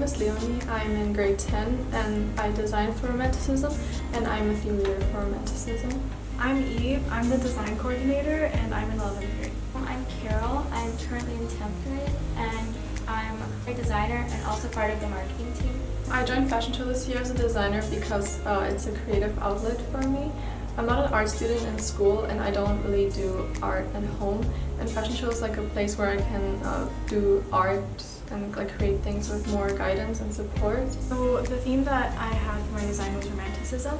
is Leonie. I'm in grade 10 and I design for Romanticism and I'm a theme leader for Romanticism. I'm Eve. I'm the design coordinator and I'm in 11th grade. I'm Carol. I'm currently in 10th grade and I'm a designer and also part of the marketing team. I joined Fashion Show this year as a designer because it's a creative outlet for me. I'm not an art student in school and I don't really do art at home, and Fashion Show is like a place where I can do art and like create things with more guidance and support. So the theme that I had for my design was Romanticism,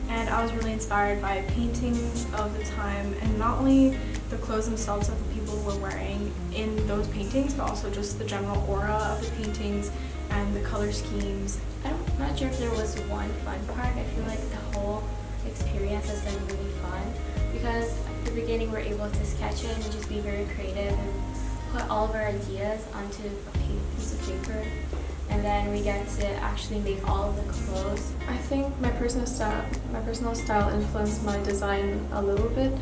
and I was really inspired by paintings of the time, and not only the clothes themselves that the people were wearing in those paintings, but also just the general aura of the paintings and the color schemes. I'm not sure if there was one fun part. I feel like the whole experience has been really fun because at the beginning we're able to sketch it and just be very creative and put all of our ideas onto a piece of paper, and then we get to actually make all of the clothes. I think my personal style influenced my design a little bit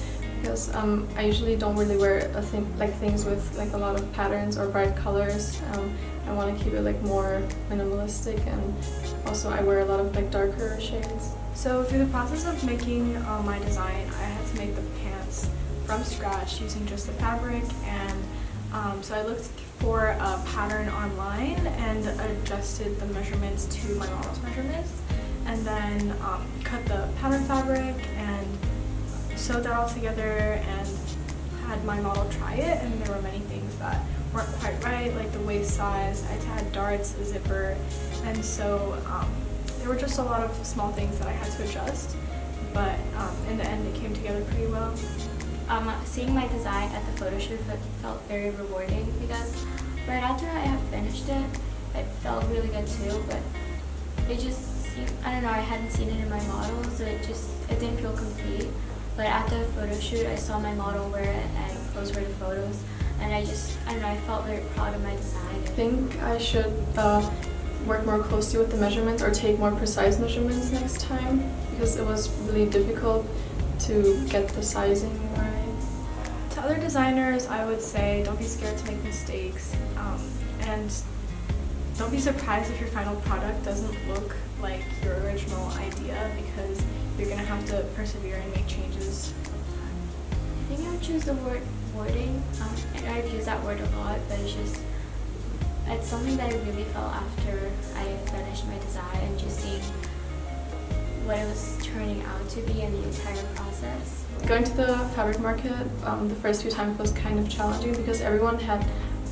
because I usually don't really wear things with like a lot of patterns or bright colors. I want to keep it like more minimalistic, and also I wear a lot of like darker shades. So through the process of making my design, I had to make the pants from scratch using just the fabric, and so I looked for a pattern online and adjusted the measurements to my model's measurements, and then cut the pattern fabric and sewed that all together and had my model try it, and there were many things that weren't quite right, like the waist size. I had to add darts, a zipper, and so there were just a lot of small things that I had to adjust, but in the end it came together pretty well. Seeing my design at the photo shoot felt very rewarding because right after I had finished it, it felt really good too, but it just seemed, I don't know, I hadn't seen it in my model, so it didn't feel complete. But at the photo shoot, I saw my model wear it and pose for the photos, and I don't know, I felt very proud of my design. I think I should work more closely with the measurements or take more precise measurements next time because it was really difficult to get the sizing right. To other designers, I would say don't be scared to make mistakes, and don't be surprised if your final product doesn't look like your original idea, because you're going to have to persevere and make changes. I think I would choose the word wording. And I've used that word a lot, but it's something that I really felt after I finished my design and just seeing what it was turning out to be in the entire process. Going to the fabric market the first few times was kind of challenging because everyone had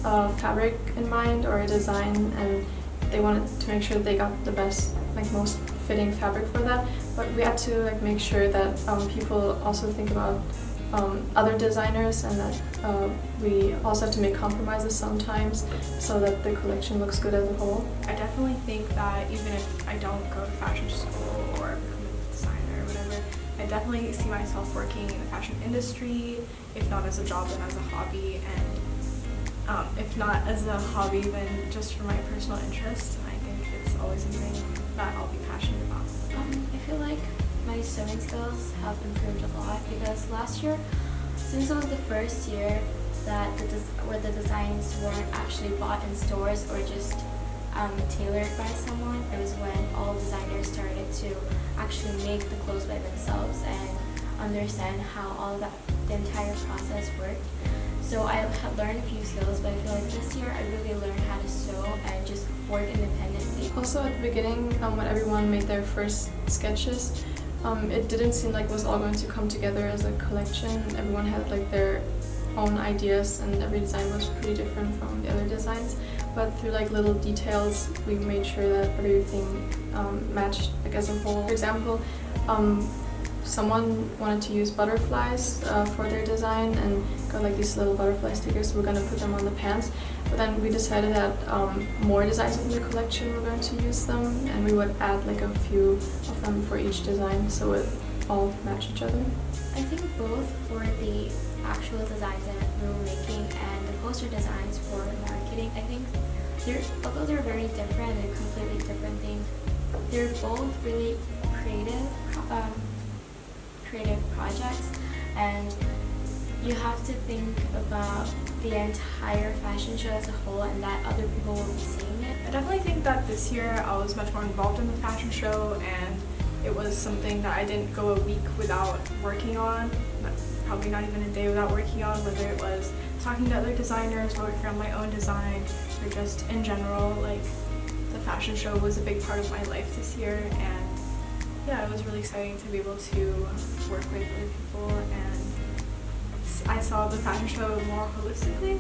a fabric in mind or a design, and they wanted to make sure they got the best, like most fitting fabric for that. But we had to like make sure that people also think about other designers, and that we also have to make compromises sometimes so that the collection looks good as a whole. I definitely think that even if I don't go to fashion school or become a designer or whatever, I definitely see myself working in the fashion industry, if not as a job then as a hobby, and if not as a hobby then just for my personal interest. And I think it's always something that I'll be passionate about. I feel like my sewing skills have improved a lot because last year, since it was the first year that where the designs weren't actually bought in stores or just tailored by someone, it was when all designers started to actually make the clothes by themselves and understand how the entire process worked. So I had learned a few skills, but I feel like this year I really learned how to sew and just work independently. Also at the beginning, when everyone made their first sketches, it didn't seem like it was all going to come together as a collection. Everyone had like their own ideas and every design was pretty different from the other designs. But through like little details, we made sure that everything matched like as a whole. For example, someone wanted to use butterflies for their design and got like these little butterfly stickers, so we're going to put them on the pants. But then we decided that more designs in the collection were going to use them, and we would add like a few of them for each design so it all matched each other. I think both for the actual designs that we were making and the poster designs for marketing, I think although they're very different, they're completely different things. They're both really creative projects, and you have to think about the entire fashion show as a whole and that other people will be seeing it. definitely think that this year I was much more involved in the fashion show, and it was something that I didn't go a week without working on, probably not even a day without working on, whether it was talking to other designers, working on my own design, or just in general, like the fashion show was a big part of my life this year, and yeah, it was really exciting to be able to work with other people, and I saw the fashion show more holistically,